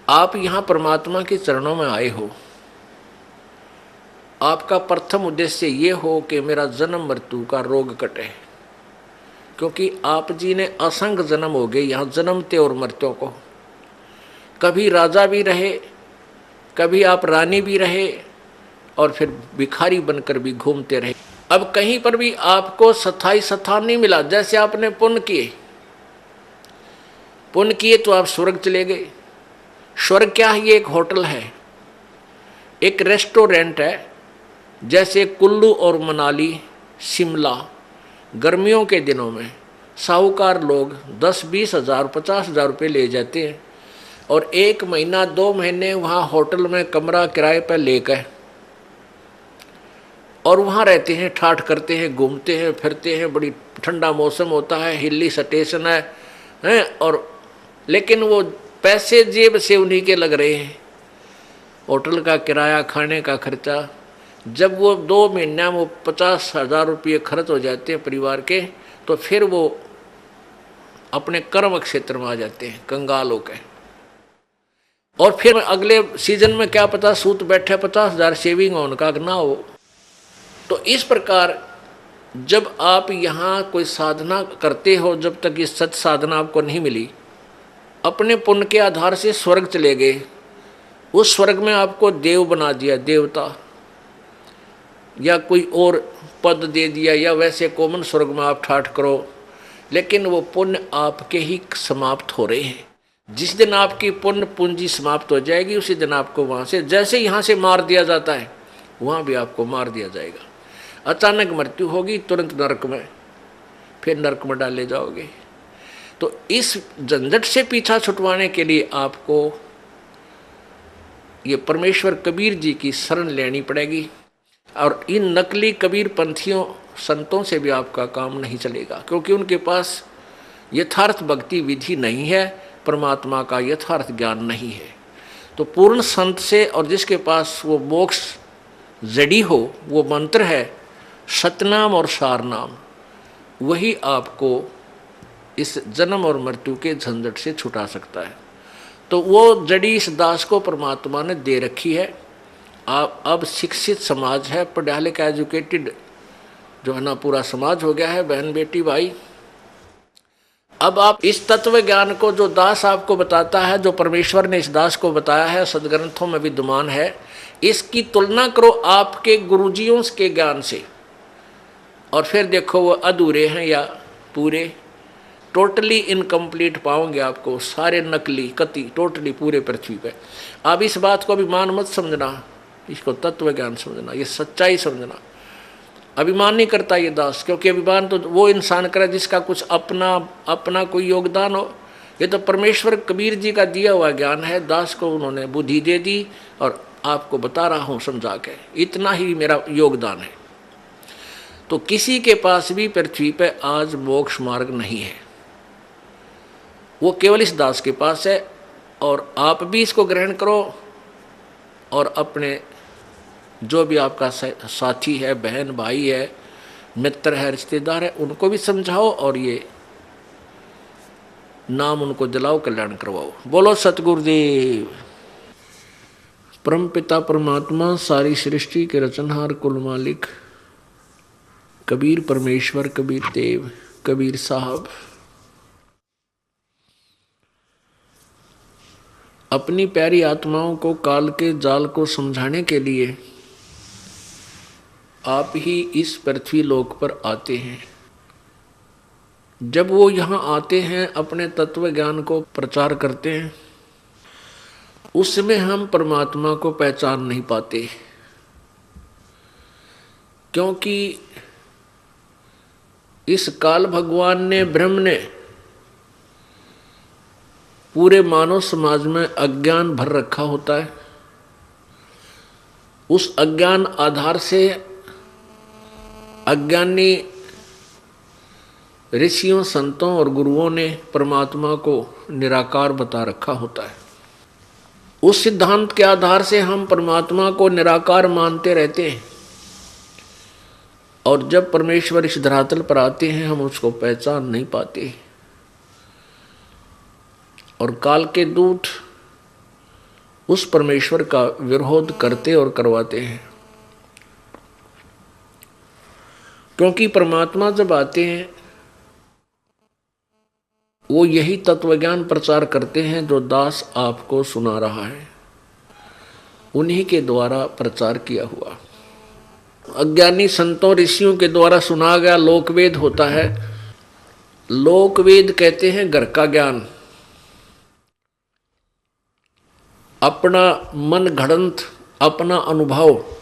आप यहाँ परमात्मा के चरणों में आए हो, आपका प्रथम उद्देश्य ये हो कि मेरा जन्म मृत्यु का रोग कटे, क्योंकि आप जी ने असंख्य जन्म हो गए यहाँ जन्मते और मरते को। कभी राजा भी रहे, कभी आप रानी भी रहे, और फिर भिखारी बनकर भी घूमते रहे। अब कहीं पर भी आपको स्थायी स्थान नहीं मिला। जैसे आपने पुण्य किए तो आप स्वर्ग चले गए। स्वर्ग क्या है? ये एक होटल है, एक रेस्टोरेंट है। जैसे कुल्लू और मनाली, शिमला, गर्मियों के दिनों में साहूकार लोग 10-20 हज़ार 50 हज़ार रुपये ले जाते हैं और 1 महीना 2 महीने वहाँ होटल में कमरा किराए पर लेकर और वहाँ रहते हैं, ठाठ करते हैं, घूमते हैं, फिरते हैं। बड़ी ठंडा मौसम होता है, हिली स्टेशन है और लेकिन वो पैसे जेब से उन्हीं के लग रहे हैं, होटल का किराया, खाने का खर्चा। जब वो 2 महीना वो 50 हज़ार रुपये खर्च हो जाते हैं परिवार के, तो फिर वो अपने कर्म क्षेत्र में आ जाते हैं कंगाल होकर। और फिर अगले सीजन में क्या पता सूत बैठे 50 हज़ार सेविंग हो उनका ना हो। तो इस प्रकार जब आप यहाँ कोई साधना करते हो, जब तक ये सच साधना आपको नहीं मिली, अपने पुण्य के आधार से स्वर्ग चले गए। उस स्वर्ग में आपको देव बना दिया, देवता, या कोई और पद दे दिया, या वैसे कॉमन स्वर्ग में आप ठाठ करो, लेकिन वो पुण्य आपके ही समाप्त हो रहे हैं। जिस दिन आपकी पुण्य पूंजी समाप्त हो जाएगी, उसी दिन आपको वहाँ से, जैसे यहाँ से मार दिया जाता है, वहाँ भी आपको मार दिया जाएगा। अचानक मृत्यु होगी, तुरंत नरक में, फिर नरक में डाले जाओगे। तो इस झंझट से पीछा छुटवाने के लिए आपको ये परमेश्वर कबीर जी की शरण लेनी पड़ेगी। और इन नकली कबीर पंथियों संतों से भी आपका काम नहीं चलेगा, क्योंकि उनके पास यथार्थ भक्ति विधि नहीं है, परमात्मा का यथार्थ ज्ञान नहीं है। तो पूर्ण संत से, और जिसके पास वो मोक्ष जड़ी हो, वो मंत्र है सतनाम और सारनाम, वही आपको इस जन्म और मृत्यु के झंझट से छुटा सकता है। तो वो जड़ी इस दास को परमात्मा ने दे रखी है। आप अब शिक्षित समाज है, पढ़ा लिखा एजुकेटेड जो है ना पूरा समाज हो गया है, बहन बेटी भाई। अब आप इस तत्व ज्ञान को जो दास आपको बताता है, जो परमेश्वर ने इस दास को बताया है, सदग्रंथों में विद्यमान है, इसकी तुलना करो आपके गुरुजियों के ज्ञान से, और फिर देखो वो अधूरे हैं या पूरे। टोटली इनकम्प्लीट पाओगे आपको, सारे नकली कति टोटली पूरे पृथ्वी पे। आप इस बात को अभिमान मत समझना, इसको तत्व ज्ञान समझना, ये सच्चाई समझना। अभिमान नहीं करता ये दास, क्योंकि अभिमान तो वो इंसान करे जिसका कुछ अपना कोई योगदान हो। ये तो परमेश्वर कबीर जी का दिया हुआ ज्ञान है, दास को उन्होंने बुद्धि दे दी और आपको बता रहा हूँ समझा के, इतना ही मेरा योगदान है। तो किसी के पास भी पृथ्वी पे आज मोक्ष मार्ग नहीं है, वो केवल इस दास के पास है। और आप भी इसको ग्रहण करो, और अपने जो भी आपका साथी है, बहन भाई है, मित्र है, रिश्तेदार है, उनको भी समझाओ और ये नाम उनको दिलाओ, कल्याण करवाओ। बोलो सतगुरुदेव। परमपिता परमात्मा, सारी सृष्टि के रचनहार, कुल मालिक कबीर परमेश्वर, कबीर देव, कबीर साहब अपनी प्यारी आत्माओं को काल के जाल को समझाने के लिए आप ही इस पृथ्वी लोक पर आते हैं। जब वो यहाँ आते हैं, अपने तत्व ज्ञान को प्रचार करते हैं, उसमें हम परमात्मा को पहचान नहीं पाते, क्योंकि इस काल भगवान ने, ब्रह्म ने पूरे मानव समाज में अज्ञान भर रखा होता है। उस अज्ञान आधार से अज्ञानी ऋषियों, संतों और गुरुओं ने परमात्मा को निराकार बता रखा होता है। उस सिद्धांत के आधार से हम परमात्मा को निराकार मानते रहते हैं, और जब परमेश्वर इस धरातल पर आते हैं, हम उसको पहचान नहीं पाते। और काल के दूत उस परमेश्वर का विरोध करते और करवाते हैं। क्योंकि परमात्मा जब आते हैं वो यही तत्वज्ञान प्रचार करते हैं जो दास आपको सुना रहा है, उन्हीं के द्वारा प्रचार किया हुआ। अज्ञानी संतों ऋषियों के द्वारा सुना गया लोकवेद होता है। लोकवेद कहते हैं घर का ज्ञान, अपना मन घड़ंत, अपना अनुभव